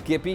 KP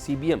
CBM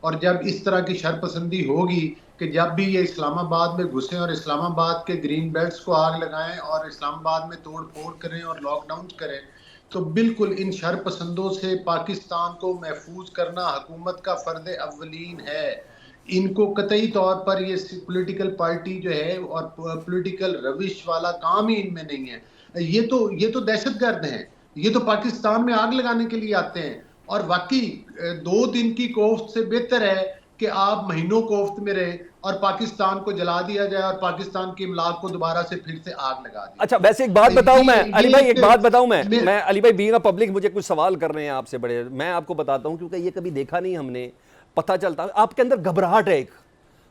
اور جب اس طرح کی شرپسندی ہوگی کہ جب بھی یہ اسلام آباد میں گھسیں اور اسلام آباد کے گرین بیلٹس کو آگ لگائیں اور اسلام آباد میں توڑ پھوڑ کریں اور لاک ڈاؤن کریں، تو بالکل ان شرپسندوں سے پاکستان کو محفوظ کرنا حکومت کا فرض اولین ہے۔ ان کو قطعی طور پر یہ پولیٹیکل پارٹی جو ہے اور پولیٹیکل روش والا کام ہی ان میں نہیں ہے۔ یہ تو دہشت گرد ہیں، یہ تو پاکستان میں آگ لگانے کے لیے آتے ہیں، اور واقعی 2 دن کی کوفت سے بہتر ہے کہ آپ مہینوں کوفت میں رہے اور پاکستان کو جلا دیا جائے اور پاکستان کی املاک کو دوبارہ سے پھر سے آگ لگا دی۔ اچھا ویسے ایک بات بتاؤں میں علی بھائی، ایک بات بتاؤں میں علی بھائی بینگ پبلک مجھے کچھ سوال کر رہے ہیں آپ سے بڑے، میں آپ کو بتاتا ہوں کیونکہ یہ کبھی دیکھا نہیں ہم نے، پتہ چلتا آپ کے اندر گھبراہٹ ہے، ایک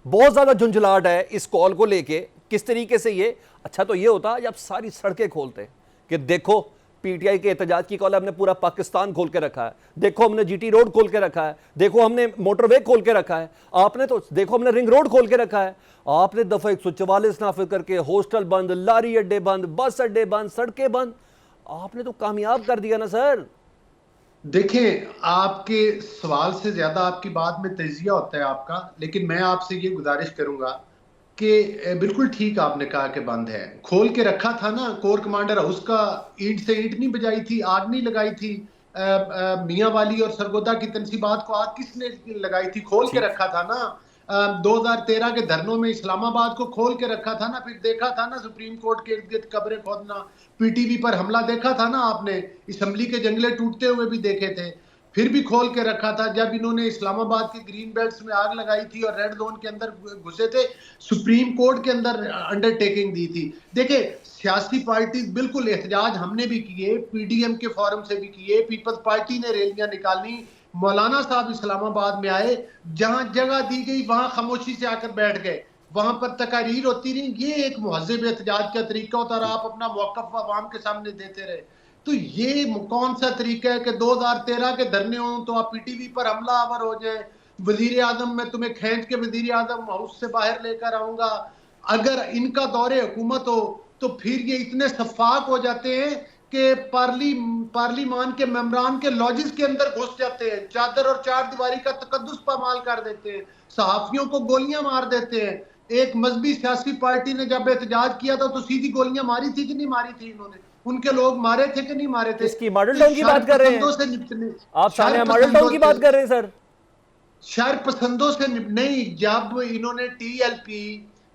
بہت زیادہ جھنجھلاہٹ ہے اس کال کو لے کے، کس طریقے سے یہ اچھا تو یہ ہوتا جب ساری سڑکیں کھولتے کہ دیکھو پی ٹی آئی کے احتجاج کی کال ہم نے پورا پاکستان کھول کے رکھا ہے، دیکھو ہم نے جی ٹی روڈ کھول کے رکھا ہے، دیکھو ہم نے موٹر وے کھول کے رکھا ہے، آپ نے تو دیکھو ہم نے رنگ روڈ کھول کے رکھا ہے، آپ نے دفعہ 144 نافذ کر کے ہاسٹل بند، لاری اڈے بند، بس اڈے بند، سڑکیں بند، آپ نے تو کامیاب کر دیا نا سر۔ دیکھیں آپ کے سوال سے زیادہ آپ کی بات میں تجزیہ ہوتا ہے آپ کا، لیکن میں آپ سے یہ گزارش کروں گا کہ بالکل ٹھیک آپ نے کہا کہ بند ہے، کھول کے رکھا تھا نا، کور کمانڈر ہاؤس کا اینٹ سے اینٹ نہیں بجائی تھی، آگ نہیں لگائی تھی، میاں والی اور سرگودا کی تنصیبات کو آگ کس نے لگائی تھی؟ کھول کے رکھا تھا نا۔ 2013 کے دھرنوں میں اسلام آباد کو کھول کے رکھا تھا نا، پھر دیکھا تھا نا سپریم کورٹ کے ارد گرد قبریں کھودنا، پی ٹی وی پر حملہ دیکھا تھا نا آپ نے، اسمبلی کے جنگلے ٹوٹتے ہوئے بھی دیکھے تھے، پھر بھی کھول کے رکھا تھا جب انہوں نے اسلام آباد کے گرین بیلٹس میں آگ لگائی تھی اور ریڈ زون کے اندر گھسے تھے، سپریم کورٹ کے اندر انڈرٹیکنگ دی تھی۔ دیکھیں سیاسی پارٹی بالکل احتجاج ہم نے بھی کیے، پی ڈی ایم کے فورم سے بھی کیے، پیپلز پارٹی نے ریلیاں نکالی، مولانا صاحب اسلام آباد میں آئے، جہاں جگہ دی گئی وہاں خاموشی سے آ کر بیٹھ گئے، وہاں پر تقاریر ہوتی رہی، یہ ایک مہذب احتجاج کا طریقہ ہوتا اور آپ اپنا موقف عوام کے سامنے دیتے رہے۔ تو یہ کون سا طریقہ ہے کہ 2013 کے دھرنے ہوں تو آپ پی ٹی وی پر حملہ آور ہو جائیں، وزیر اعظم میں تمہیں کھینچ کے وزیر اعظم ہاؤس سے باہر لے کر آؤں گا؟ اگر ان کا دور حکومت ہو تو پھر یہ اتنے شفاف ہو جاتے ہیں کہ پارلیمان کے ممبران کے لاجز کے اندر گھس جاتے ہیں، چادر اور چار دیواری کا تقدس پامال کر دیتے ہیں، صحافیوں کو گولیاں مار دیتے ہیں۔ ایک مذہبی سیاسی پارٹی نے جب احتجاج کیا تھا تو سیدھی گولیاں ماری تھی کہ نہیں ماری تھی؟ انہوں نے ان کے لوگ مارے تھے کہ نہیں مارے تھے؟ کس کی ماڈل ٹاؤن کی بات کر رہے ہیں شرپسندوں سے نپٹنے، آپ؟ ثانیہ ماڈل ٹاؤن کی بات کر رہے ہیں سر؟ شرپسندوں سے نہیں، جب انہوں نے ٹی ایل پی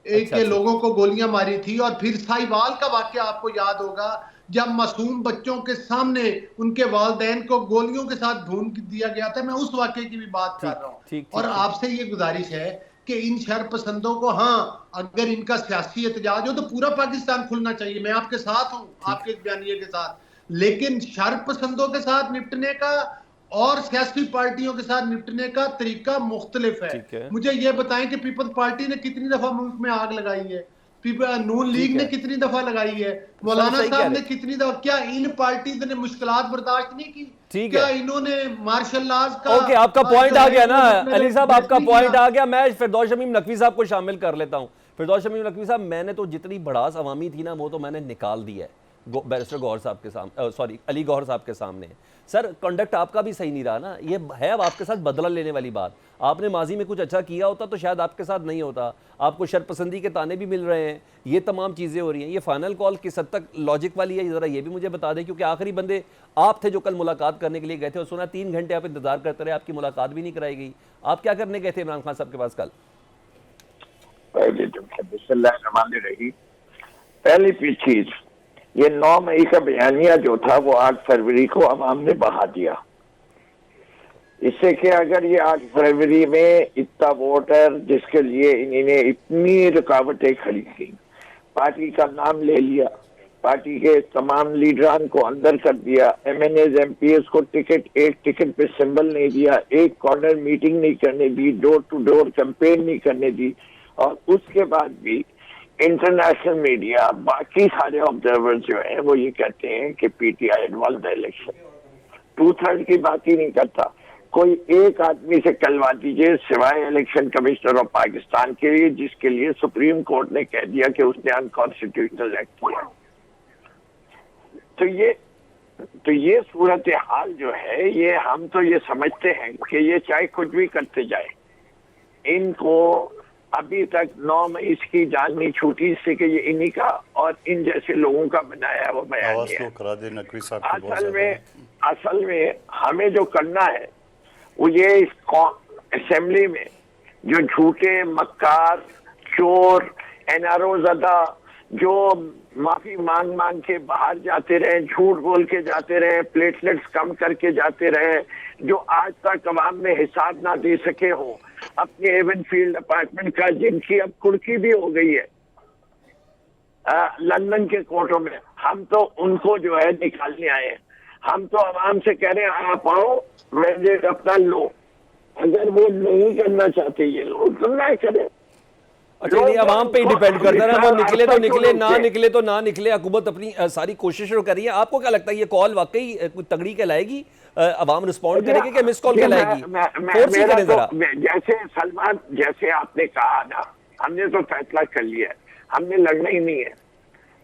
اچھا کے اچھا لوگوں کو گولیاں ماری تھی، اور پھر ساہیوال کا واقعہ آپ کو یاد ہوگا جب معصوم بچوں کے سامنے ان کے والدین کو گولیوں کے ساتھ بھون دیا گیا تھا، میں اس واقعے کی بھی بات کر رہا ہوں۔ ٹھیک اور ٹھیک ٹھیک آپ سے یہ گزارش ہے کہ ان شرپسندوں کو، ہاں اگر ان کا سیاسی احتجاج ہو تو پورا پاکستان کھلنا چاہیے، میں آپ کے ساتھ ہوں، آپ کے بیانیے کے ساتھ، لیکن شرپسندوں کے ساتھ نپٹنے کا اور سیاسی پارٹیوں کے ساتھ نپٹنے کا طریقہ مختلف ہے۔ ٹھیک ہے مجھے یہ بتائیں کہ پیپلز پارٹی نے کتنی دفعہ ملک میں آگ لگائی ہے؟ نون ٹھیک لیگ نے ہے کتنی دفعہ لگائی ہے؟ سر مولانا صحیح کہہ صاحب رہے نے کتنی دفعہ؟ کیا ان پارٹیز نے مشکلات برداشت نہیں کی؟ ٹھیک کیا ہے انہوں نے مارشل لاز کا اوکے آپ کا پوائنٹ جو آ ہے گیا نا وہ اپنے علی صاحب، آپ بیس کا نہیں پوائنٹ کیا؟ آ گیا۔ میں فردوس شمیم نقوی صاحب کو شامل کر لیتا ہوں۔ فردوس شمیم نقوی صاحب، میں نے تو جتنی بڑاس عوامی تھی نا وہ تو میں نے نکال دی ہے بیرسٹر گوہر صاحب کے سامنے، سوری علی گوہر صاحب کے سامنے۔ سر کنڈکٹ آپ کا بھی صحیح نہیں رہا نا، یہ ہے اب آپ کے ساتھ بدلہ لینے والی بات۔ آپ نے ماضی میں کچھ اچھا کیا ہوتا تو شاید آپ کے ساتھ نہیں ہوتا، آپ کو شرپسندی کے تانے بھی مل رہے ہیں، یہ تمام چیزیں ہو رہی ہیں۔ یہ فائنل کال کس حد تک لاجک والی ہے ذرا یہ بھی مجھے بتا دیں، کیونکہ آخری بندے آپ تھے جو کل ملاقات کرنے کے لیے گئے تھے، اور سنا 3 گھنٹے آپ انتظار کرتے رہے، آپ کی ملاقات بھی نہیں کرائی گئی۔ آپ کیا کرنے گئے تھے عمران خان صاحب کے پاس کل؟ بسم اللہ الرحمن الرحیم۔ پہلی چیز، یہ 9 مئی کا بیانیہ جو تھا وہ 8 فروری کو عوام نے بہا دیا۔ اس سے کہ اگر یہ 8 فروری میں اتنا ووٹر جس کے لیے انہوں نے اتنی رکاوٹیں کھڑی کی، پارٹی کا نام لے لیا، پارٹی کے تمام لیڈران کو اندر کر دیا، M N is M P S کو ایک ٹکٹ پہ سمبل نہیں دیا، ایک کارنر میٹنگ نہیں کرنے دی، ڈور ٹو ڈور کیمپین نہیں کرنے دی، اور اس کے بعد بھی انٹرنیشنل میڈیا باقی سارے آبزرور جو ہیں وہ یہ کہتے ہیں کہ P T I one the election, 2/3 کی بات ہی نہیں کرتا۔ کوئی ایک آدمی سے کلوا دیجئے سوائے الیکشن کمشنر آف پاکستان کے لیے، جس کے لیے سپریم کورٹ نے کہہ دیا کہ اس نے انکانسٹیٹیوشنل ایکٹ کیا۔ تو یہ صورتحال جو ہے، یہ ہم تو یہ سمجھتے ہیں کہ یہ چاہے کچھ بھی کرتے جائے، ان کو ابھی تک 9 مئی کی جان نہیں چھوٹی، اس سے کہ یہ انہی کا اور ان جیسے لوگوں کا بنایا وہ بیان ہے۔ اصل میں ہمیں جو کرنا ہے وہ یہ اسمبلی میں جو جھوٹے مکار چور این آر او زدہ جو معافی مانگ کے باہر جاتے رہے، جھوٹ بول کے جاتے رہے، پلیٹلیٹس کم کر کے جاتے رہے، جو آج تک عوام میں حساب نہ دے سکے ہوں اپنے ایون فیلڈ اپارٹمنٹ کا، جن کی اب کڑکی بھی ہو گئی ہے لندن کے کورٹوں میں، ہم تو ان کو جو ہے نکالنے آئے ہیں۔ ہم تو عوام سے کہہ رہے ہیں آپ آؤ مینڈیٹ اپنا لو، اگر وہ نہیں کرنا چاہتے یہ لوگ تو نہ کریں۔ اچھا نہیں، عوام پہ ہی ڈیپینڈ کرتا ہے، وہ نکلے تو نکلے، نہ نکلے تو نہ نکلے، حکومت اپنی ساری کوششیں کر رہی ہے۔ آپ کو کیا لگتا ہے یہ کال واقعی کوئی تگڑی کہلائے گی؟ عوام رسپونڈ کرے گی کہ مس کال کہلائے گی؟ فورس ہی کریں ذرا۔ جیسے سلمان، جیسے آپ نے کہا نا، ہم نے تو فیصلہ کر لیا ہے، ہم نے لڑنا ہی نہیں ہے،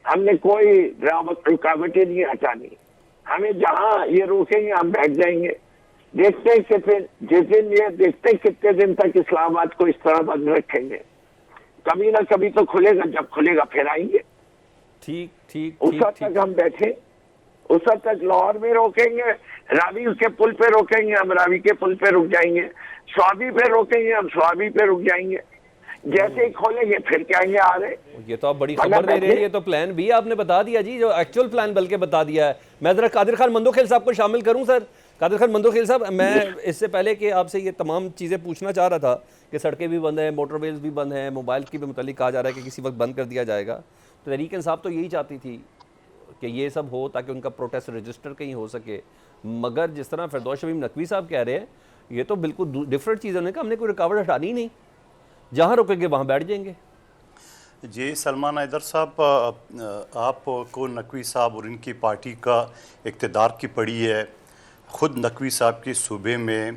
ہم نے کوئی رکاوٹیں نہیں ہٹانی، ہمیں جہاں یہ روکیں گے ہم بیٹھ جائیں گے۔ دیکھتے ہیں کتنے جس دن یہ دیکھتے ہیں کتنے دن تک اسلام آباد کو اس طرح بند رکھیں گے، کبھی نہ کبھی تو کھلے گا، جب کھلے گا پھر آئیں گے۔ ٹھیک ٹھیک، اس وقت تک ہم بیٹھے، اس وقت تک لاہور میں روکیں گے، راوی کے پل پہ روکیں گے ہم راوی کے پل پہ رک جائیں گے، سوابی پہ روکیں گے ہم سوابی پہ رک جائیں گے، جیسے ہی کھولیں گے پھر کہیں گے آ رہے۔ یہ تو آپ بڑی خبر دے رہے ہیں، یہ تو پلان بھی آپ نے بتا دیا جی، جو ایکچول پلان بلکہ بتا دیا ہے۔ میں ذرا قادر خان مندوخیل صاحب کو شامل کروں۔ سر قادر خان مندوخیل صاحب، میں اس سے پہلے کہ آپ سے یہ تمام چیزیں پوچھنا چاہ رہا تھا کہ سڑکیں بھی بند ہیں، موٹر ویز بھی بند ہیں، موبائل کی بھی متعلق کہا جا رہا ہے کہ کسی وقت بند کر دیا جائے گا، تو تحریک انصاف تو یہی چاہتی تھی کہ یہ سب ہو تاکہ ان کا پروٹیسٹ رجسٹر کہیں ہو سکے، مگر جس طرح فردوس شمیم نقوی صاحب کہہ رہے ہیں یہ تو بالکل ڈیفرنٹ چیز ہے۔ انہوں نے کہا ہم نے کوئی رکاوٹ ہٹانی ہی نہیں، جہاں روکیں گے وہاں بیٹھ جائیں گے۔ جی سلمان حیدر صاحب، آپ کو نقوی صاحب اور ان کی پارٹی کا اقتدار کی پڑی ہے۔ خود نقوی صاحب کے صوبے میں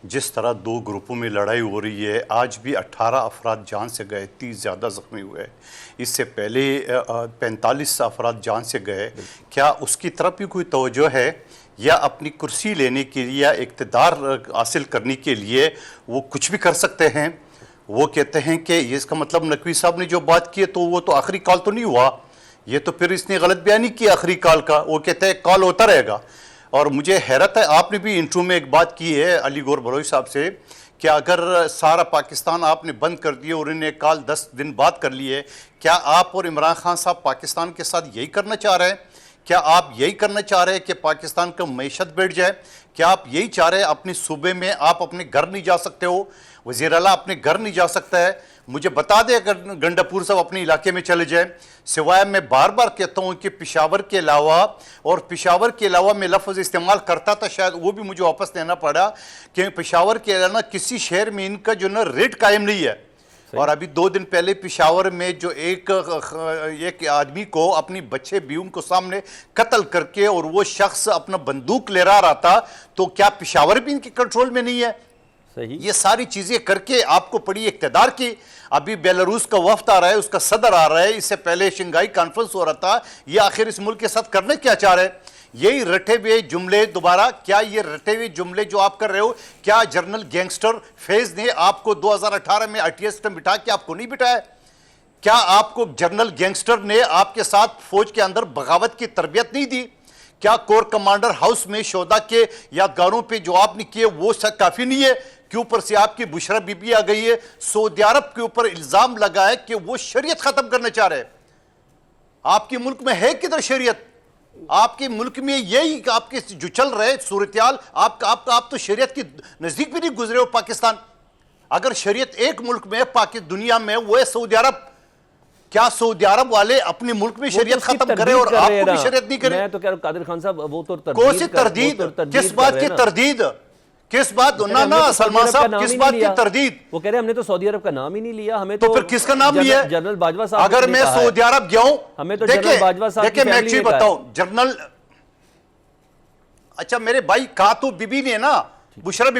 جس طرح 2 گروپوں میں لڑائی ہو رہی ہے، آج بھی 18 افراد جان سے گئے، 30 زیادہ زخمی ہوئے، اس سے پہلے 45 افراد جان سے گئے۔ کیا اس کی طرف بھی کوئی توجہ ہے، یا اپنی کرسی لینے کے لیے یا اقتدار حاصل کرنے کے لیے وہ کچھ بھی کر سکتے ہیں؟ وہ کہتے ہیں کہ اس کا مطلب نقوی صاحب نے جو بات کی ہے تو وہ تو آخری کال تو نہیں ہوا، یہ تو پھر اس نے غلط بیانی کی آخری کال کا، وہ کہتے ہیں کال ہوتا رہے گا۔ اور مجھے حیرت ہے، آپ نے بھی انٹرو میں ایک بات کی ہے علی گور بلوچ صاحب سے کہ اگر سارا پاکستان آپ نے بند کر دیا اور انہیں کال 10 دن بعد کر لیے، کیا آپ اور عمران خان صاحب پاکستان کے ساتھ یہی کرنا چاہ رہے ہیں؟ کیا آپ یہی کرنا چاہ رہے ہیں کہ پاکستان کا معیشت بیٹھ جائے؟ کیا آپ یہی چاہ رہے ہیں اپنے صوبے میں آپ اپنے گھر نہیں جا سکتے ہو، وزیر اعلیٰ اپنے گھر نہیں جا سکتا ہے؟ مجھے بتا دیں اگر گنڈا پور صاحب اپنے علاقے میں چلے جائیں، سوائے میں بار بار کہتا ہوں کہ پشاور کے علاوہ میں لفظ استعمال کرتا تھا، شاید وہ بھی مجھے واپس لینا پڑا، کہ پشاور کے علاوہ کسی شہر میں ان کا جو نا ریٹ قائم نہیں ہے۔ اور ابھی 2 دن پہلے پشاور میں جو ایک آدمی کو اپنی بچے بیوم کو سامنے قتل کر کے اور وہ شخص اپنا بندوق لے رہا تھا، تو کیا پشاور بھی ان کے کنٹرول میں نہیں ہے؟ یہ ساری چیزیں کر کے آپ کو پڑی اقتدار کی۔ ابھی بیلاروس کا وفد آ رہا ہے، اس کا صدر آ رہا ہے، اس سے پہلے شنگھائی کانفرنس ہو رہا تھا، یہ آخر اس ملک کے ساتھ کرنے کیا چاہ رہے ہیں؟ یہی رٹے ہوئے جملے دوبارہ، کیا یہ رٹے ہوئے جملے جو آپ کر رہے ہو، کیا جنرل گینگسٹر فیض نے آپ کو 2018 میں ITS میں بٹھا کے آپ کو نہیں بٹھایا؟ کیا آپ کو جنرل گینگسٹر نے آپ کے ساتھ فوج کے اندر بغاوت کی تربیت نہیں دی؟ کیا کور کمانڈر ہاؤس میں شہداء کے یادگاروں پہ جو آپ نے کیے وہ کافی نہیں ہے؟ کے اوپر سے آپ کی بشرا بی بی آ گئی ہے، سعودی عرب کے اوپر الزام لگا ہے کہ وہ شریعت ختم کرنا چاہ رہے ہیں۔ آپ کے ملک میں ہے کدھر شریعت؟ آپ کے ملک میں یہی آپ کے جو چل رہے صورتحال، آپ تو شریعت کی نزدیک بھی نہیں گزرے ہو پاکستان۔ اگر شریعت ایک ملک میں دنیا میں وہ ہے سعودی عرب، کیا سعودی عرب والے اپنے ملک میں شریعت ختم کرے اور آپ کو بھی شریعت نہیں کرے؟ میں تو کہہ رہا ہوں قادر خان صاحب، وہ تو کون سی تردید؟ کس بات کی تردید؟ کس بات؟ نا سلمان صاحب، کس بات کی تردید؟ وہ کہہ رہے ہیں ہم نے تو سعودی عرب کا نام ہی نہیں لیا، ہمیں تو پھر کس کا نام لیا ہے؟ جنرل باجوہ صاحب۔ اگر میں سعودی عرب گیا ہوں، ہمیں تو جنرل باجوہ صاحب کی دیکھیں میں ایک چیز بتاؤں، جنرل، اچھا میرے بھائی کہا تو بی بی نے نا، بشرا بی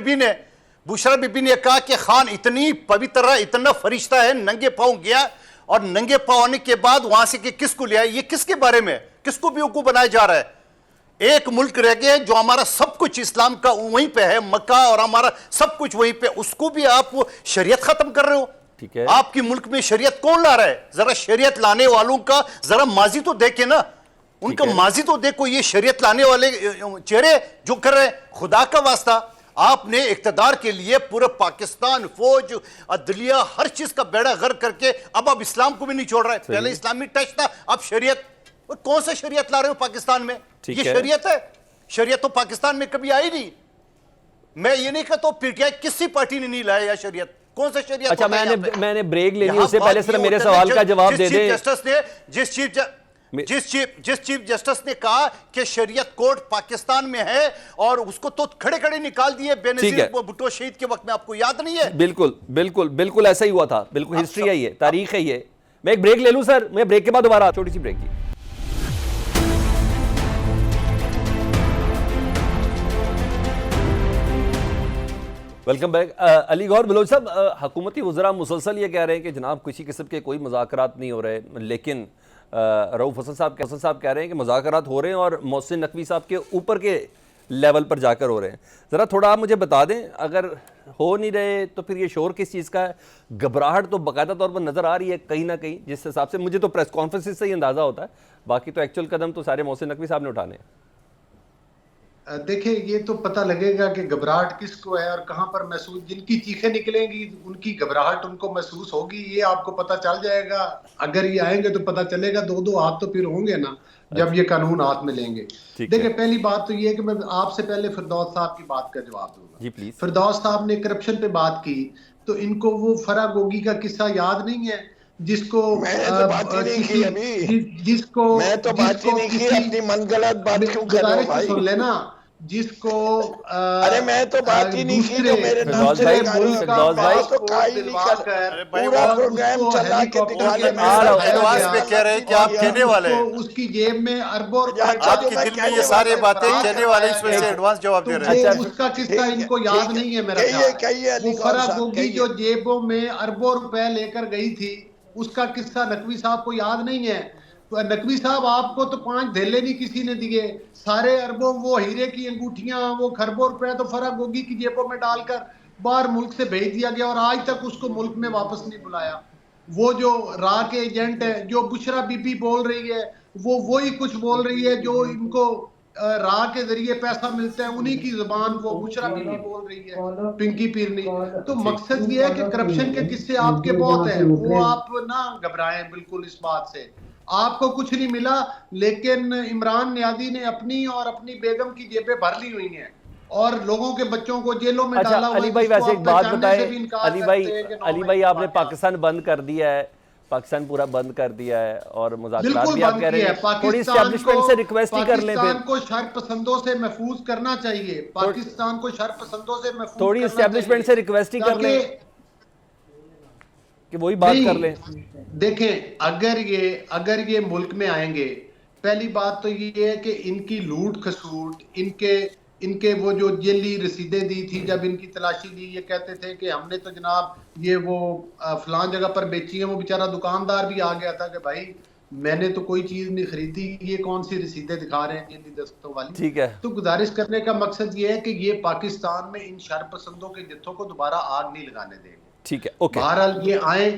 بی نے کہا کہ خان اتنی پویتر ہے، اتنا فرشتہ ہے، ننگے پاؤں گیا، اور ننگے پاؤں آنے کے بعد وہاں سے کہ کس کو لیا ہے؟ یہ کس کے بارے میں کس کو بیوقوف بنایا جا رہا ہے؟ ایک ملک رہ گیا ہے جو ہمارا سب کچھ اسلام کا وہیں پہ ہے، مکہ، اور ہمارا سب کچھ وہیں پہ، اس کو بھی آپ شریعت ختم کر رہے ہو. ٹھیک ہے. آپ کی ملک میں شریعت کون لا رہا ہے؟ ذرا شریعت لانے والوں کا ذرا ماضی تو دیکھیں نا، ان کا ماضی تو دیکھو. یہ شریعت لانے والے چہرے جو کر رہے ہیں، خدا کا واسطہ آپ نے اقتدار کے لیے پورے پاکستان، فوج، عدلیہ، ہر چیز کا بیڑا غرق کر کے اب آپ اسلام کو بھی نہیں چھوڑ رہے. پہلے اسلامی ٹچ تھا، اب شریعت. کون سے شریعت لا رہے ہو پاکستان میں؟ یہ شریعت ہے؟ شریعت تو پاکستان میں کبھی آئی نہیں. میں یہ نہیں کہتا پی ٹی آئی کسی پارٹی نے نہیں لایا یا شریعت. کون سے شریعت؟ اچھا میں نے بریک لینی ہے، اس سے پہلے صرف میرے سوال کا جواب دے دیں. جس چیف جسٹس نے کہا کہ شریعت کورٹ پاکستان میں ہے اور اس کو تو کھڑے کھڑے نکال دیے بے نظیر بھٹو شہید کے وقت میں، آپ کو یاد نہیں ہے؟ بالکل بالکل بالکل ایسا ہی ہوا تھا. بالکل ہسٹری ہے یہ، تاریخ ہے یہ. میں ایک بریک لے لوں سر، میں بریک کے بعد دوبارہ چھوٹی سی بریک کی. Welcome back. علی گور بلوچ صاحب، حکومتی وزراء مسلسل یہ کہہ رہے ہیں کہ جناب کسی قسم کے کوئی مذاکرات نہیں ہو رہے، لیکن رؤف حسن صاحب کہہ رہے ہیں کہ مذاکرات ہو رہے ہیں اور محسن نقوی صاحب کے اوپر کے لیول پر جا کر ہو رہے ہیں. ذرا تھوڑا آپ مجھے بتا دیں، اگر ہو نہیں رہے تو پھر یہ شور کس چیز کا ہے؟ گھبراہٹ تو باقاعدہ طور پر نظر آ رہی ہے کہیں نہ کہیں، جس حساب سے مجھے تو پریس کانفرنس سے ہی اندازہ ہوتا ہے، باقی تو ایکچوئل قدم تو سارے محسن نقوی صاحب نے اٹھانے ہیں. دیکھیں یہ تو پتہ لگے گا کہ گھبراہٹ کس کو ہے اور کہاں پر محسوس. جن کی چیخیں نکلیں گی ان کی گھبراہٹ ان کو محسوس ہوگی، یہ آپ کو پتہ چل جائے گا. اگر یہ آئیں گے تو پتہ چلے گا. دو ہاتھ تو پھر ہوں گے نا جب یہ قانون ہاتھ میں لیں گے. دیکھیں پہلی بات تو یہ ہے کہ میں آپ سے پہلے فردوس صاحب کی بات کا جواب دوں گا. جی پلیز. فردوس صاحب نے کرپشن پہ بات کی تو ان کو وہ فرا گوگی کا قصہ یاد نہیں ہے جس کو سن لینا، جس کو ارے میں تو بات ہی نہیں کی جو میرے نام سے پورا پروگرام چلا کے دکھا دے. ایڈوانس میں کہہ رہے ہیں کہ آپ کہنے والے ہیں، اس کی جیب میں اربوں آپ کے دل میں یہ سارے باتیں کہنے والے، اس میں سے ایڈوانس جواب دے رہے ہیں. اس کا قصہ ان کو یاد نہیں ہے میرا خیال. وہ فرا گوگی جو جیبوں میں اربوں روپے لے کر گئی تھی، اس کا قصہ نقوی صاحب کو یاد نہیں ہے. نقوی صاحب آپ کو تو 5 دھیلے نہیں کسی نے دیے، سارے اربوں وہ ہیرے کی انگوٹھیاں، وہ خربوں روپے تو فرا گوگی کی جیبوں میں ڈال کر باہر ملک سے بھیج دیا گیا اور آج تک اس کو ملک میں واپس نہیں بلایا. وہ جو را کے ایجنٹ ہے، جو بشرا بی بی بول رہی ہے، وہ وہی کچھ بول رہی ہے جو ان کو را کے ذریعے پیسہ ملتا ہے، انہی کی زبان وہ بشرا بی بی بول رہی ہے، پنکی پیرنی. تو مقصد یہ ہے کہ کرپشن کے قصے آپ کے بہت ہیں، وہ آپ نہ گھبرائیں بالکل اس بات سے. آپ کو کچھ نہیں ملا، لیکن عمران نیازی نے اپنی اور اپنی بیگم کی جیبیں بھر لی ہوئی ہیں اور لوگوں کے بچوں کو جیلوں میں ڈالا ہوا ہے. علی بھائی ویسے ایک بات بتائیں، علی بھائی آپ نے پاکستان بند کر دیا ہے، پاکستان پورا بند کر دیا ہے اور مذاکرات بھی آپ کہہ رہے ہیں، تھوڑی اسٹیبلشمنٹ سے ریکویسٹ ہی کر لیں. پاکستان کو شر پسندوں سے محفوظ کرنا چاہیے، پاکستان کو شر پسندوں سے محفوظ تھوڑی اسٹیبلشمنٹ سے ریکویسٹ ہی کر لیں کہ وہی بات کر لیں. دیکھیں اگر یہ ملک میں آئیں گے، پہلی بات تو یہ ہے کہ ان کی لوٹ کھسوٹ، ان کے وہ جو جیلی رسیدیں دی تھی، جب ان کی تلاشی لی یہ کہتے تھے کہ ہم نے تو جناب یہ وہ فلان جگہ پر بیچی ہیں. وہ بیچارہ دکاندار بھی آ گیا تھا کہ بھائی میں نے تو کوئی چیز نہیں خریدی، یہ کون سی رسیدیں دکھا رہے ہیں جیلی دستوں والی. ٹھیک ہے. تو گزارش کرنے کا مقصد یہ ہے کہ یہ پاکستان میں ان شر پسندوں کے جتھوں کو دوبارہ آگ نہیں لگانے دیں گے. ٹھیک ہے، اوکے. بہرحال یہ آئیں،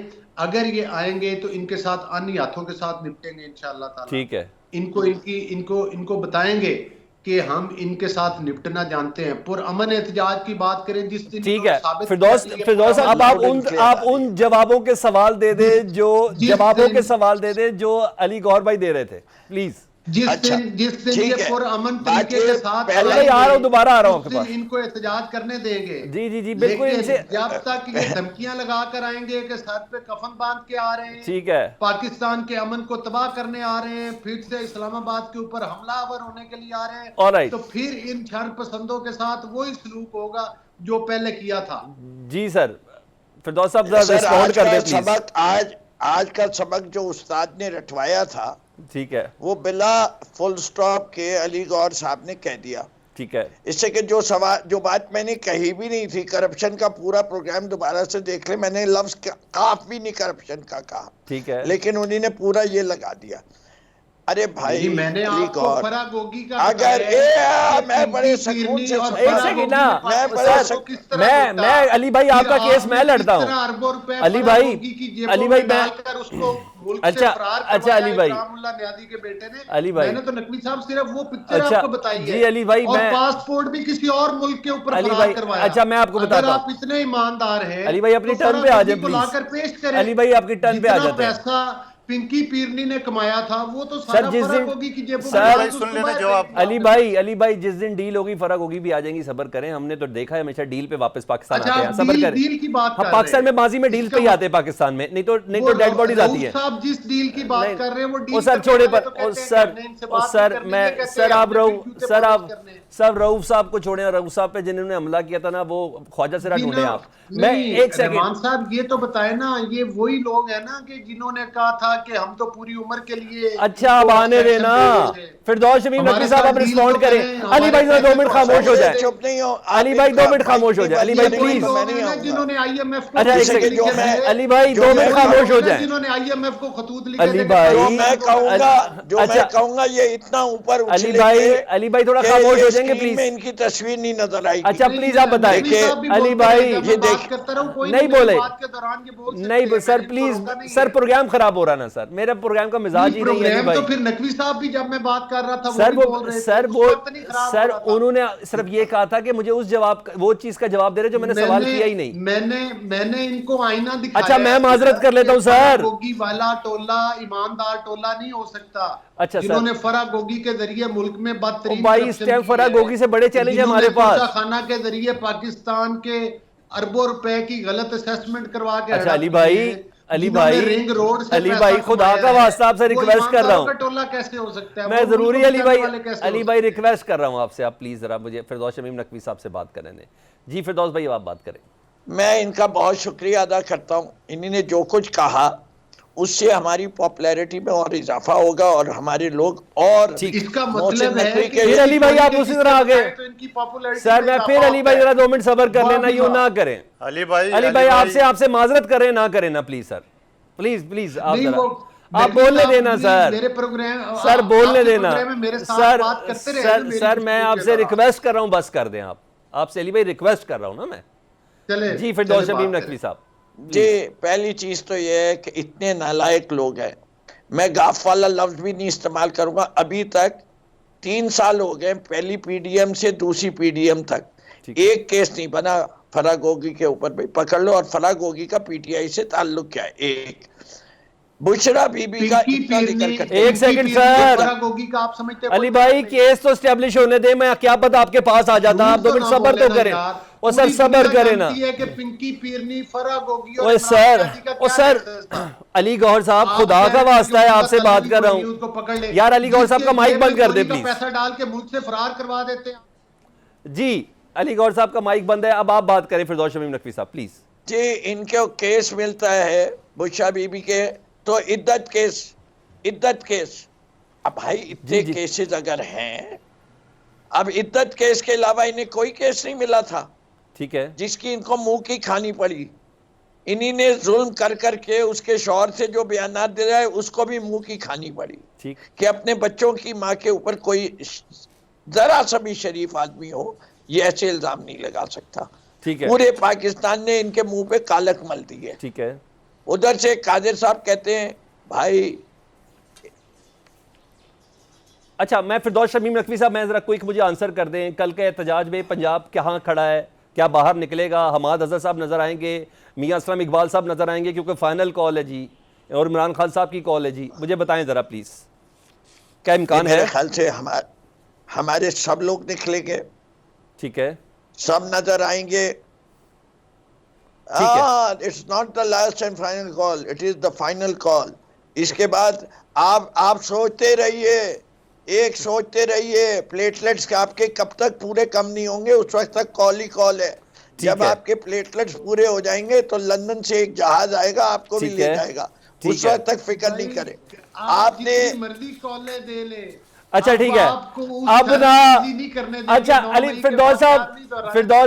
اگر یہ آئیں گے تو ان کے ساتھ آنی ہاتھوں کے ساتھ نپٹیں گے انشاءاللہ تعالی. ٹھیک ہے. ان کو بتائیں گے کہ ہم ان کے ساتھ نپٹنا جانتے ہیں. پر امن احتجاج کی بات کریں جس دن. ٹھیک ہے فردوس، اب آپ ان جوابوں کے سوال دے دیں جو علی گور بھائی دے رہے تھے پلیز. جس دن یہ پر امن طریقے کے ساتھ دوبارہ آ رہا ہوں ان کو احتجاج کرنے دیں گے. جی بالکل. جب تک یہ دھمکیاں لگا کر آئیں گے کہ سر پہ کفن باندھ کے آ رہے ہیں، ٹھیک ہے، پاکستان کے امن کو تباہ کرنے آ رہے ہیں، پھر سے اسلام آباد کے اوپر حملہ آور ہونے کے لیے آ رہے ہیں، تو پھر ان شر پسندوں کے ساتھ وہی سلوک ہوگا جو پہلے کیا تھا. جی سر فردوس صاحب ریسپونڈ کر دیں پلیز. آج کا سبق جو استاد نے رٹوایا تھا، ٹھیک ہے، وہ بلا فل سٹاپ کے علی گور صاحب نے کہہ دیا. ٹھیک ہے. اس سے کہ جو بات میں نے کہی بھی نہیں تھی، کرپشن کا پورا پروگرام دوبارہ سے دیکھ لیں، میں نے لفظ کاف بھی نہیں کرپشن کا کہا. ٹھیک ہے. لیکن انہوں نے پورا یہ لگا دیا. ارے بھائی میں نے علی آپ کو گور فرا گوگی کا اگر میں بڑے سکون سے ایک سیکنڈ نا میں بڑے سر میں علی بھائی آپ کا کیس میں لڑتا ہوں علی بھائی میں اچھا علی بھائی کے بیٹے نے علی بھائی میں نے تو نقوی صاحب صرف وہ پکچر اچھا آپ کو بتائی ہے جی علی بھائی اور میں پاسپورٹ بھی کسی اور ملک کے اوپر علی فرار بھائی کروایا. اچھا میں آپ کو بتاتا اگر ہوں آپ اتنے ایماندار ہیں علی بھائی اپنی تو ٹرن پہ آ جائیں کو لا پلیز کر پیش کریں. علی بھائی آپ کی ٹرن پہ آ جاتے ہیں. پیسہ پنکی پیرنی نے کمایا تھا وہ تو سر سارا جس فرا دن گوگی کی جیبوں سر میں سن لینا جواب. علی بھائی جس دن ڈیل ہوگی فرا گوگی بھی آ جائیں گی, صبر کریں. ہم نے تو دیکھا ہے ہمیشہ ڈیل پہ واپس پاکستان آتے ہیں, صبر کریں. ڈیل کی بات ہاں کر پاکستان میں ماضی میں ڈیل پہ ہی آتے ہیں پاکستان میں, نہیں تو ڈیڈ باڈیز آتی ہیں. صاحب جس ڈیل کی بات کر رہے ہیں وہ ڈیل سر کرنے چھوڑے والے پر تو کہتے ہیں کہ ہم نے ان سے بات نہیں کرنی, یہ کہتے ہیں ہم نے پھر جوتے پالش کرنے ہیں. سر رؤف صاحب کو چھوڑیں, رؤف صاحب پہ جنہوں نے حملہ کیا تھا نا وہ خواجہ سرا ڈھونڈے آپ. میں ایک رحمان سیکنڈ صاحب یہ تو بتائیں نا, یہ وہی لوگ ہیں نا کہ جنہوں نے کہا تھا کہ ہم تو پوری عمر کے لیے اچھا اب آنے دینا. فردوس شمیم نقوی صاحب آپ رسپونڈ کریں. علی بھائی 2 منٹ خاموش ہو جائے. چپ نہیں ہو علی بھائی 2 منٹ خاموش ہو جائے. علی بھائی پلیز. جنہوں نے آئی ایم ایف کو اچھا ایک سیکنڈ علی بھائی 2 منٹ خاموش ہو جائیں. جنہوں نے آئی ایم ایف کو خطوط لکھے علی بھائی جو میں کہوں گا یہ اتنا اوپر علی بھائی تھوڑا خاموش ہو جائیں گے پلیز. میں ان کی تصویر نہیں نظر آئی. اچھا پلیز آپ بتائیں. علی بھائی نہیں بولے نہیں سر پلیز. سر پروگرام خراب ہو رہا نا سر, میرا پروگرام کا مزاج ہی نہیں ہے. علی بھائی تو پھر نقوی صاحب بھی جب میں بات کر رہا تھا سر انہوں نے صرف یہ کہا تھا کہ مجھے اس وہ چیز کا جواب دے رہے جو میں نے سوال کیا ہی نہیں. میں نے ان کو آئینہ دکھایا. اچھا میں معذرت کر لیتا ہوں سر. گوگی والا ٹولہ ایماندار ٹولہ نہیں ہو سکتا. اچھا جنہوں نے فرا گوگی کے ذریعے ملک میں بدترین بھائی اس ٹائم فرا گوگی سے بڑے چیلنج ہیں ہمارے پاس. خانہ کے ذریعے پاکستان کے اربوں روپے کی غلط اسیسمنٹ کروا کے. اچھا علی بھائی خدا کا واسطہ آپ سے ریکویسٹ کر رہا ہوں. ٹولہ کیسے ہو سکتا ہے میں ضروری علی بھائی ریکویسٹ کر رہا ہوں آپ سے, آپ پلیز ذرا مجھے فردوس شمیم نقوی صاحب سے بات کرنے دیں. جی فردوس بھائی آپ بات کریں. میں ان کا بہت شکریہ ادا کرتا ہوں. انہی نے جو کچھ کہا اس سے ہماری پاپولیرٹی میں اور اضافہ ہوگا اور ہمارے لوگ اور اس کا مطلب ہے کہ پھر علی بھائی آپ اسی طرح آگے. سر میں پھر علی بھائی ذرا 2 منٹ صبر کر لینا, یوں نہ کریں. علی بھائی آپ سے معذرت کریں, نہ کریں نا پلیز سر, پلیز آپ بولنے دینا سر. سر بولنے دینا سر. میں آپ سے ریکویسٹ کر رہا ہوں, بس کر دیں آپ سے. علی بھائی ریکویسٹ کر رہا ہوں نا میں. جی فردوس شمیم نقوی صاحب. جی پہلی چیز تو یہ ہے کہ اتنے نالائق لوگ ہیں, میں گاف والا لفظ بھی نہیں استعمال کروں گا. ابھی تک 3 سال ہو گئے پہلی پی ڈی ایم سے دوسری پی ڈی ایم تک ایک کیس نہیں بنا فرا گوگی کے اوپر. بھی پکڑ لو. اور فرا گوگی کا پی ٹی آئی سے تعلق کیا ہے؟ ایک بشرا بی بی کا اتنا ذکر کرتے ہیں. ایک سیکنڈ سر. علی بھائی کیس تو اسٹیبلش ہونے دیں, میں کیا پتا آپ کے پاس آ جاتا. آپ 2 منٹ صبر تو کریں. اور سر صبر کریں نا. سر علی گوہر صاحب خدا کا واسطہ ہے آپ سے بات کر رہا ہوں یار. علی گوہر صاحب کا مائک بند کر دیں پلیز. پیسہ ڈال کے ملک سے فرار کروا دیتے ہیں. جی علی گوہر صاحب کا مائک بند ہے, اب آپ بات کریں فردوس شمیم نقوی صاحب پلیز. جی ان کے کیس ملتا ہے بشرا بی بی کے تو عدت کیس. اب بھائی اتنے کیسز اگر ہیں, اب عدت کیس کے علاوہ انہیں کوئی کیس نہیں ملا تھا. ٹھیک ہے. جس کی ان کو منہ کی کھانی پڑی. انہی نے ظلم کر کے اس کے شوہر سے جو بیانات دے رہا ہے اس کو بھی منہ کی کھانی پڑی. ٹھیک کہ اپنے بچوں کی ماں کے اوپر کوئی ذرا سا بھی شریف آدمی ہو یہ ایسے الزام نہیں لگا سکتا. ٹھیک ہے. پورے پاکستان نے ان کے منہ پہ کالک مل دی ہے. ٹھیک ہے. ادھر سے قادر صاحب کہتے ہیں بھائی. اچھا میں فردوس شمیم نقوی صاحب میں ذرا کوئک مجھے آنسر کر دیں. کل کے احتجاج میں پنجاب کہاں کھڑا ہے, کیا باہر نکلے گا؟ حماد اظہر صاحب نظر آئیں گے, میاں اسلم اقبال صاحب نظر آئیں گے کیونکہ فائنل کال ہے جی, اور عمران خان صاحب کی کال ہے جی. مجھے بتائیں ذرا پلیز کیا امکان ہے؟ میرے خیال سے ہمارے سب لوگ نکلیں گے. ٹھیک ہے. سب نظر آئیں گے. It's not the last and final call, it is the final call. اس کے بعد آپ سوچتے رہیے پلیٹلیٹس کے آپ کے کب تک پورے کم نہیں ہوں گے, اس وقت تک کال ہی کال ہے. جب آپ کے پلیٹلیٹس پورے ہو جائیں گے تو لندن سے ایک جہاز آئے گا آپ کو بھی لے جائے گا. اس وقت تک فکر نہیں کریں. آپ نے مرضی کالیں دے لے, اچھا ٹھیک ہے اب نا اچھا علی فردوس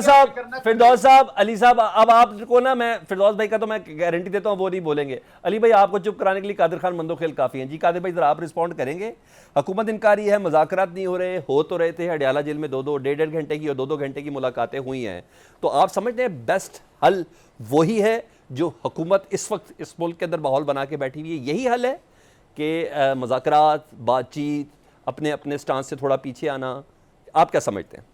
صاحب علی صاحب اب آپ کو نا میں فردوس بھائی کا تو میں گارنٹی دیتا ہوں وہ نہیں بولیں گے. علی بھائی آپ کو چپ کرانے کے لیے قادر خان مندوخیل کافی ہیں. جی قادر بھائی ذرا آپ رسپونڈ کریں گے. حکومت انکاری ہے, مذاکرات نہیں ہو رہے, ہو تو رہے تھے اڈیالہ جیل میں 1.5 گھنٹے کی اور 2 گھنٹے کی ملاقاتیں ہوئی ہیں, تو آپ سمجھتے ہیں بیسٹ حل وہی ہے جو حکومت اس وقت اس ملک کے اندر ماحول بنا کے بیٹھی ہوئی ہے, یہی حل ہے کہ مذاکرات, بات چیت, اپنے اپنے سٹانس سے تھوڑا پیچھے آنا؟ آپ کیا سمجھتے ہیں؟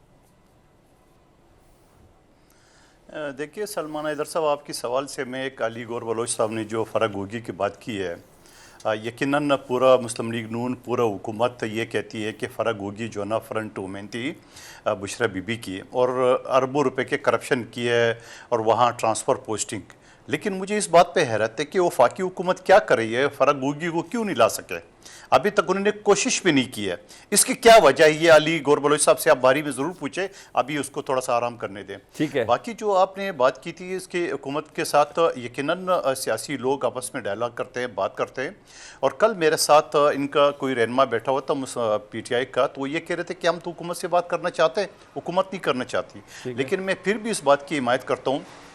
دیکھیے سلمان حیدر صاحب, آپ کی سوال سے میں ایک علی گور بلوچ صاحب نے جو فرق ہوگی کی بات کی ہے, یقیناً پورا مسلم لیگ نون پورا حکومت یہ کہتی ہے کہ فرق ہوگی جو نا فرنٹ وومین تھی بشرا بی بی کی, اور اربوں روپے کے کرپشن کی ہے اور وہاں ٹرانسفر پوسٹنگ. لیکن مجھے اس بات پہ حیرت ہے کہ وفاقی حکومت کیا کر رہی ہے, فرق ہوگی کو کیوں نہیں لا سکے, ابھی تک انہوں نے کوشش بھی نہیں کی ہے. اس کی کیا وجہ ہے, یہ علی گور بلوچ صاحب سے آپ باری میں ضرور پوچھیں, ابھی اس کو تھوڑا سا آرام کرنے دیں. ٹھیک ہے. باقی جو آپ نے بات کی تھی اس کی حکومت کے ساتھ, یقیناً سیاسی لوگ آپس میں ڈائلاگ کرتے ہیں, بات کرتے ہیں, اور کل میرے ساتھ ان کا کوئی رہنما بیٹھا ہوا تھا پی ٹی آئی کا, تو وہ یہ کہہ رہے تھے کہ ہم تو حکومت سے بات کرنا چاہتے ہیں, حکومت نہیں کرنا چاہتی. لیکن میں پھر بھی اس بات کی حمایت کرتا ہوں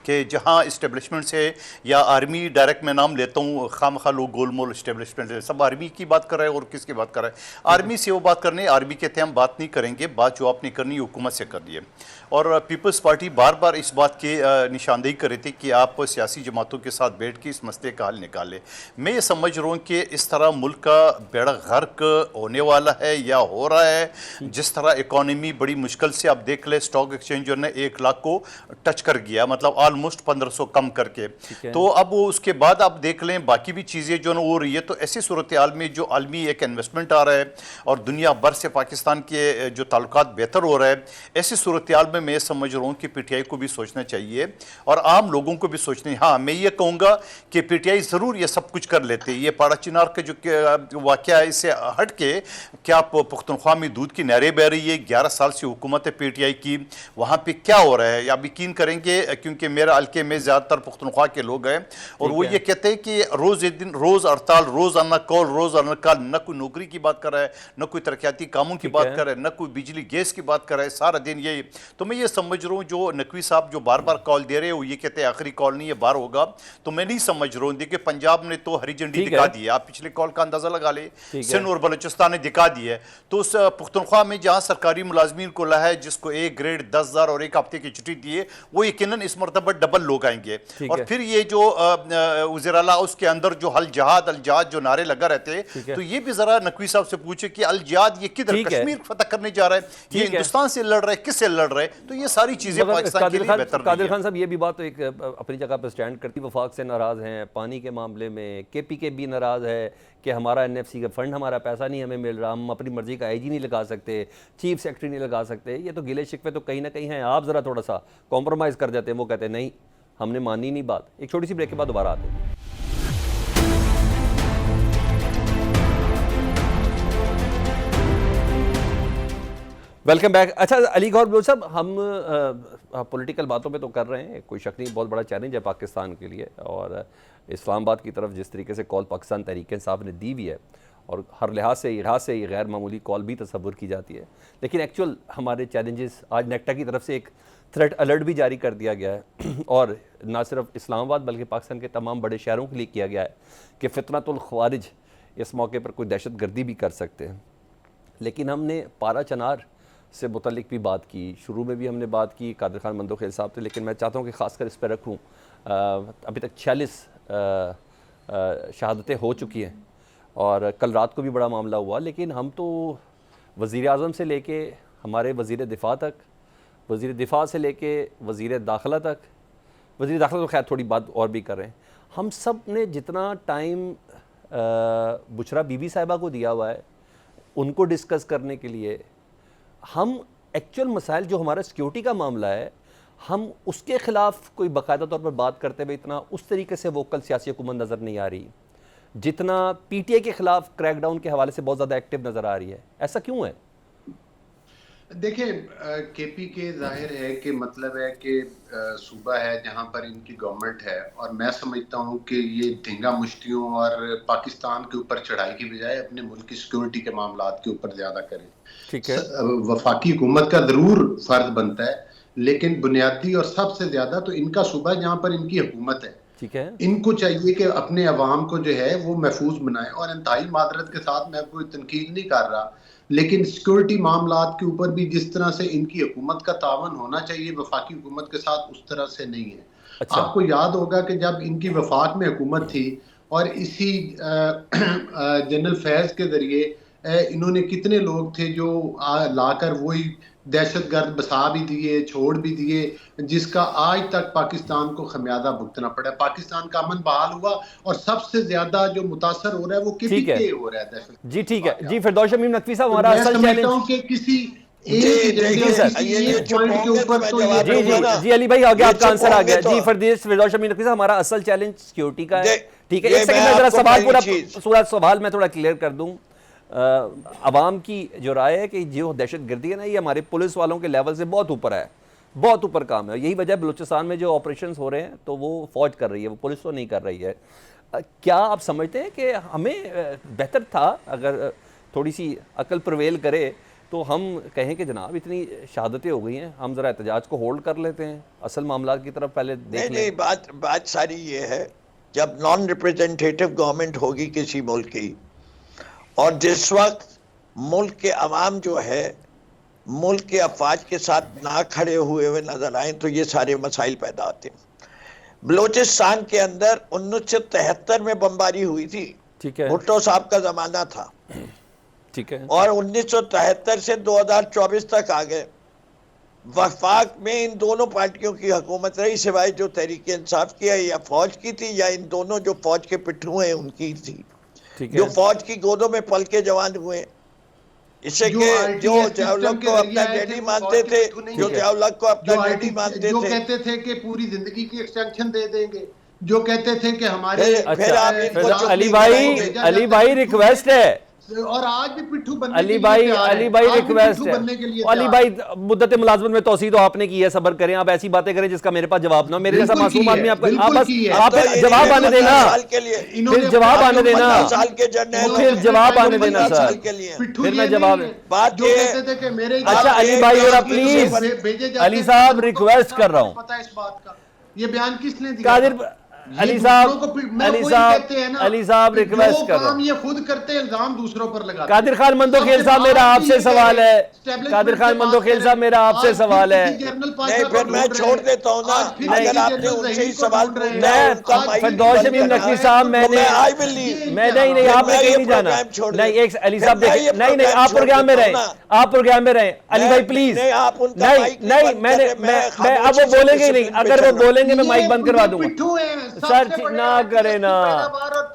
کہ جہاں اسٹیبلشمنٹ سے یا آرمی ڈائریکٹ میں نام لیتا ہوں, خام خواہ لوگ گول مول اسٹیبلشمنٹ سے سب آرمی کی بات کر رہے ہیں, اور کس کی بات کر رہے ہیں, آرمی سے وہ بات کرنے, آرمی کہتے ہیں ہم بات نہیں کریں گے, بات جو آپ نے کرنی حکومت سے کر دی ہے. اور پیپلز پارٹی بار بار اس بات کی نشاندہی کر رہی تھی کہ آپ سیاسی جماعتوں کے ساتھ بیٹھ کے اس مسئلے کا حل نکالیں. میں یہ سمجھ رہا ہوں کہ اس طرح ملک کا بیڑا غرق ہونے والا ہے یا ہو رہا ہے. جس طرح اکانومی بڑی مشکل سے آپ دیکھ لیں, اسٹاک ایکسچینج جو ہے 1 لاکھ کو ٹچ کر گیا, مطلب آلموسٹ 1500 کم کر کے, تو اب وہ اس کے بعد آپ دیکھ لیں باقی بھی چیزیں جو ہو رہی ہے. تو ایسی صورتحال میں جو عالمی ایک انویسٹمنٹ آ رہا ہے اور دنیا بھر سے پاکستان کے جو تعلقات بہتر ہو رہا ہے, ایسی صورتحال میں میں سمجھ رہا ہوں کہ پی ٹی آئی کو بھی سوچنا چاہیے اور عام لوگوں کو بھی سوچنا. ہاں میں یہ کہوں گا کہ پی ٹی آئی ضرور یہ سب کچھ کر لیتے. یہ پاڑا چنار کا جو واقعہ ہے, اس سے ہٹ کے کیا پختونخوا میں دودھ کی نہریں بہ رہی ہے, 11 سال سے حکومت ہے پی ٹی آئی کی, وہاں پہ کیا ہو رہا ہے آپ یقین کریں گے, کیونکہ میرا حلقے میں زیادہ تر پختونخوا کے لوگ ہیں, اور وہ یہ کہتے ہیں کہ روز ہڑتال, روزانہ کال, روزانہ کال, نہ کوئی نوکری کی بات کر رہا ہے, نہ کوئی ترقیاتی کاموں کی بات کر رہا ہے, نہ کوئی بجلی گیس کی بات کر رہا ہے, سارا دن یہی. تو میں یہ سمجھ رہا ہوں جو نقوی صاحب جو بار بار کال دے رہے ہیں, وہ یہ کہتے ہیں آخری کال نہیں ہے, بار ہوگا. تو میں نہیں سمجھ رہا ہوں, دیکھیں پنجاب نے تو ہری جھنڈی دکھا دی ہے, آپ پچھلے کال کا اندازہ لگا لیں, سندھ اور بلوچستان نے دکھا دی ہے. تو اس پختونخوا میں جہاں سرکاری ملازمین کو لا ہے, جس کو 1 گریڈ 10,000 اور 1 ہفتے کی چھٹی دی ہے, وہ یقیناً اس مرتبہ ڈبل لوگ آئیں گے. اور پھر یہ جو وزیر اعلیٰ اس کے اندر جو الجہاد جو نعرے لگا رہتے ہیں, تو یہ بھی ذرا نقوی صاحب سے پوچھے کہ الجہاد یہ کدھر کشمیر فتح کرنے جا رہا ہے, یہ ہندوستان سے لڑ رہا ہے, کس سے لڑ رہا ہے. تو یہ ساری چیزیں پاکستان کے لیے بہتر نہیں ہے. قادر خان صاحب یہ بھی بات تو ایک اپنی جگہ پہ سٹینڈ کرتی, وفاق سے ناراض ہیں, پانی کے معاملے میں کے پی کے بھی ناراض ہے کہ ہمارا این ایف سی کا فنڈ, ہمارا پیسہ نہیں ہمیں مل رہا, ہم اپنی مرضی کا آئی جی نہیں لگا سکتے, چیف سیکرٹری نہیں لگا سکتے. یہ تو گلے شکوے تو کہیں نہ کہیں ہیں. آپ ذرا تھوڑا سا کمپرومائز کر جاتے ہیں, وہ کہتے ہیں نہیں ہم نے مانی نہیں بات. ایک چھوٹی سی بریک کے بعد دوبارہ آتے ہیں. Welcome back. اچھا علی گور بلوچ صاحب, ہم پولیٹیکل باتوں پہ تو کر رہے ہیں, کوئی شک نہیں بہت بڑا چیلنج ہے پاکستان کے لیے, اور اسلام آباد کی طرف جس طریقے سے کال پاکستان تحریک انصاف نے دی ہوئی ہے, اور ہر لحاظ سے یہ غیر معمولی کال بھی تصور کی جاتی ہے. لیکن ایکچوئل ہمارے چیلنجز, آج نیکٹا کی طرف سے ایک تھریٹ الرٹ بھی جاری کر دیا گیا ہے, اور نہ صرف اسلام آباد بلکہ پاکستان کے تمام بڑے شہروں کے لیے کیا گیا ہے کہ فتنۃ الخوارج اس موقع پر کوئی دہشت گردی بھی کر سکتے ہیں. لیکن ہم نے پارا چنار سے متعلق بھی بات کی, شروع میں بھی ہم نے بات کی قادر خان مندوخیل صاحب سے, لیکن میں چاہتا ہوں کہ خاص کر اس پہ رکھوں. ابھی تک 46 شہادتیں ہو چکی ہیں, اور کل رات کو بھی بڑا معاملہ ہوا. لیکن ہم تو وزیر اعظم سے لے کے ہمارے وزیر دفاع تک, وزیر دفاع سے لے کے وزیر داخلہ تک, وزیر داخلہ تو خیر تھوڑی بات اور بھی کر رہے ہیں, ہم سب نے جتنا ٹائم بشرا بی بی صاحبہ کو دیا ہوا ہے ان کو ڈسکس کرنے کے لیے, ہم ایکچوئل مسائل جو ہمارا سیکیورٹی کا معاملہ ہے, ہم اس کے خلاف کوئی باقاعدہ طور پر بات کرتے ہوئے اتنا اس طریقے سے ووکل سیاسی حکومت نظر نہیں آ رہی جتنا پی ٹی آئی کے خلاف کریک ڈاؤن کے حوالے سے بہت زیادہ ایکٹیو نظر آ رہی ہے. ایسا کیوں ہے؟ دیکھیں کے پی کے ظاہر ہے کہ مطلب ہے کہ صوبہ ہے جہاں پر ان کی گورنمنٹ ہے، اور میں سمجھتا ہوں کہ یہ دھنگا مشتیوں اور پاکستان کے اوپر چڑھائی کی بجائے اپنے ملک کی سیکورٹی کے معاملات کے اوپر زیادہ کریں. ٹھیک ہے، وفاقی حکومت کا ضرور فرض بنتا ہے، لیکن بنیادی اور سب سے زیادہ تو ان کا صوبہ جہاں پر ان کی حکومت ہے، ٹھیک ہے، ان کو چاہیے کہ اپنے عوام کو جو ہے وہ محفوظ بنائیں. اور انتہائی معذرت کے ساتھ میں کوئی تنقید نہیں کر رہا، لیکن سیکورٹی معاملات کے اوپر بھی جس طرح سے ان کی حکومت کا تعاون ہونا چاہیے وفاقی حکومت کے ساتھ، اس طرح سے نہیں ہے. اچھا، آپ کو یاد ہوگا کہ جب ان کی وفاق میں حکومت تھی اور اسی جنرل فیض کے ذریعے انہوں نے کتنے لوگ تھے جو لا کر وہی دہشت گرد بسا بھی دیے، چھوڑ بھی دیے، جس کا آج تک پاکستان کو خمیازہ بھگتنا پڑا ہے. پاکستان کا امن بحال ہوا اور سب سے زیادہ جو متاثر ہو رہا ہے وہ کے پی کے ہو رہا ہے دہشت. جی ٹھیک ہے. جی فردوس شمیم نقوی صاحب، ہمارا میں اصل سمجھتا چیلنج، ہوں کہ کسی جی علی بھائی آگے آپ کا آنسر آ گیا. جی فردوس شمیم نقوی صاحب، ہمارا اصل چیلنج سیکیورٹی کا ہے. ٹھیک ہے، ایک سیکنڈ میں ذرا سوال سوال میں تھوڑا کلیئر کر دوں. عوام کی جو رائے ہے کہ جو دہشت گردی ہے نا، یہ ہمارے پولیس والوں کے لیول سے بہت اوپر ہے، بہت اوپر کام ہے. یہی وجہ بلوچستان میں جو آپریشنز ہو رہے ہیں تو وہ فوج کر رہی ہے، وہ پولیس تو نہیں کر رہی ہے. کیا آپ سمجھتے ہیں کہ ہمیں بہتر تھا اگر تھوڑی سی عقل پرویل کرے تو ہم کہیں کہ جناب اتنی شہادتیں ہو گئی ہیں، ہم ذرا احتجاج کو ہولڈ کر لیتے ہیں، اصل معاملات کی طرف پہلے دیکھ لیں؟ نہیں، بات ساری یہ ہے، جب نان ریپریزنٹیٹیو گورنمنٹ ہوگی کسی ملک کی، اور جس وقت ملک کے عوام جو ہے ملک کے افواج کے ساتھ نہ کھڑے ہوئے نظر آئیں تو یہ سارے مسائل پیدا ہوتے ہیں. بلوچستان کے اندر 1973 میں بمباری ہوئی تھی، ٹھیک ہے، بھٹو صاحب کا زمانہ تھا، ٹھیک ہے، اور 1973 سے 2024 تک آ گئے. وفاق میں ان دونوں پارٹیوں کی حکومت رہی، سوائے جو تحریک انصاف کی ہے یا فوج کی تھی، یا ان دونوں جو فوج کے پٹھو ہیں ان کی تھی، جو فوج کی گودوں میں پل کے جوان ہوئے. اس سے کہ جو جاولک کو اپنا ڈیڈی مانتے تھے، جو جاولک کو اپنا ڈیڈی مانتے تھے، جو کہتے تھے کہ پوری زندگی کی ایکسٹینشن دے دیں گے، جو کہتے تھے کہ ہمارے علی بھائی ریکویسٹ ہے، اور آج بھی پٹھو بننے علی بھائی ریکویسٹ ہے. علی بھائی مدت ملازمت میں توسیع تو آپ نے کی ہے، صبر کریں، آپ ایسی باتیں کریں جس کا میرے پاس جواب نہ ہو. میرے جیسا معصوم آدمی آپ جواب آنے دینا، پھر جواب آنے دینا، پھر جواب آنے دینا سر، پھر میں جواب. اچھا علی بھائی ذرا پلیز، علی صاحب ریکویسٹ کر رہا ہوں. یہ بیان کس نے دیا؟ قادر علی صاحب ریکویسٹ کر رہا ہوں. یہ خود کرتے الزام دوسروں پر لگاتے. قادر خان مندوخیل صاحب میرا آپ سے سوال ہے، قادر خان مندوخیل صاحب میرا آپ سے سوال ہے. نہیں پھر میں چھوڑ دیتا ہوں نا، اگر آپ نے ان سے ہی سوال میں فردوس شمیم نقوی صاحب میں نہیں آپ نے کہیں نہیں جانا. نہیں ایک علی صاحب دیکھیں، نہیں آپ پروگرام میں رہیں، آپ پروگرام میں رہیں. علی بھائی پلیز، نہیں میں اب وہ بولیں گے ہی نہیں، اگر وہ بولیں گے میں مائک بند کروا دوں گا. سر نہ کرے نا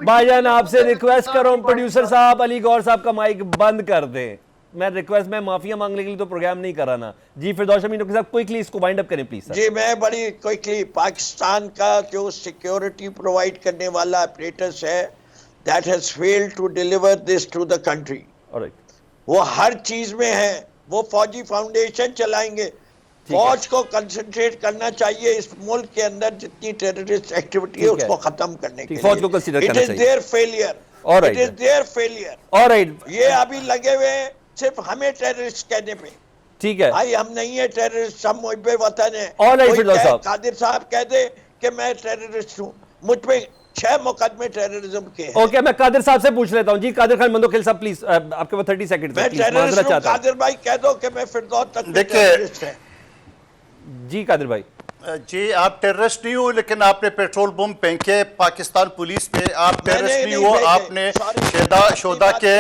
بھائی جان، آپ سے ریکویسٹ کر رہا ہوں پروڈیوسر صاحب علی گور صاحب کا مائک بند کر دیں. میں ریکویسٹ، میں معافیا مانگنے کے لیے تو پروگرام نہیں کر رہا نا. جی فردوس شمیم نقوی صاحب کوئکلی اس کو وائنڈ اپ کریں پلیز سر. جی میں بڑی کوئکلی، پاکستان کا جو سیکیورٹی پرووائڈ کرنے والا اپریٹس ہے، that has failed to deliver this to the country. وہ ہر چیز میں ہے. وہ فوجی فاؤنڈیشن چلائیں گے، فوج کو کنسنٹریٹ کرنا چاہیے اس ملک کے اندر جتنی ٹیررسٹ ایکٹیویٹی ہے اس کو ختم کرنے کے لیے. فوج کو کنسیڈر کرنا چاہیے. It is their failure. It is their failure. یہ ابھی لگے ہوئے ہیں صرف ہمیں ٹیررسٹ کہنے پہ. ٹھیک ہے بھائی ہم نہیں ہیں ٹیررسٹ، ہم محب وطن ہیں. قادر صاحب کہہ دے کہ میں ٹیررسٹ ہوں، مجھ پہ 6 مقدمے ٹیررزم کے ہیں. اوکے میں قادر صاحب سے پوچھ لیتا ہوں. جی قادر خان مندوخیل صاحب پلیز، آپ کے پاس 30 سیکنڈ. میں ٹیررسٹ ہوں، قادر بھائی کہہ دو کہ میں فردوس تک ٹیررسٹ ہے. جی قادر بھائی. جی آپ ٹیررسٹ نہیں ہو، لیکن آپ نے پیٹرول بم پھینکے پاکستان پولیس پہ. آپ ٹیررسٹ نہیں ہو، آپ نے شہداء کے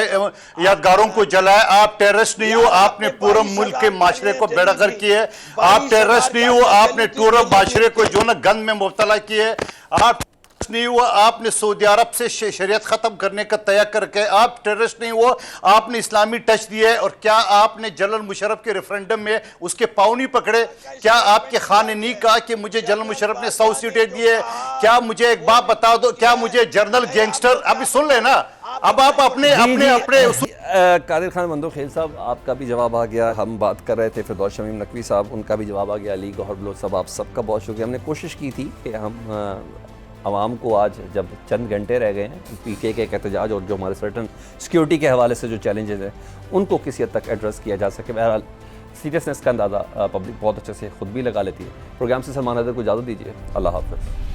یادگاروں کو جلایا. آپ ٹیررسٹ نہیں ہو، آپ نے پورے ملک کے معاشرے کو بیڑا غرق کیے. آپ ٹیررسٹ نہیں ہو، آپ نے پورے معاشرے کو جو نا گند میں مبتلا کیے. آپ نہیں ہوا، آپ نے سعودی عرب سے شریعت ختم کرنے کا طے کر کے. آپ ٹیررسٹ نہیں ہوا، آپ نے اسلامی ٹچ دیے. اور کیا آپ نے جنرل مشرف کے ریفرنڈم میں اس کے پاؤں نہیں پکڑے؟ کیا آپ کے خان نے نہیں کہا کہ مجھے جنرل مشرف نے 100 سیٹیں دیے؟ کیا مجھے ایک بات بتا دو، کیا مجھے جنرل گینگسٹر، ابھی سن لے نا، اب آپ اپنے قادر خان مندو خیل صاحب آپ کا بھی جواب آ گیا. ہم بات کر رہے تھے فردوس شمیم نقوی صاحب, ان کا بھی جواب آ گیا. علی گوہر بلوچ صاحب, آپ سب کا بہت شکریہ. ہم نے کوشش کی تھی کہ ہم عوام کو آج جب چند گھنٹے رہ گئے ہیں پی ٹی اے کے ایک احتجاج اور جو ہمارے سرٹن سیکیورٹی کے حوالے سے جو چیلنجز ہیں ان کو کسی حد تک ایڈریس کیا جا سکے. بہرحال سیریسنس کا اندازہ پبلک بہت اچھے سے خود بھی لگا لیتی ہے. پروگرام سے سلمان حیدر کو اجازت دیجیے. اللہ حافظ.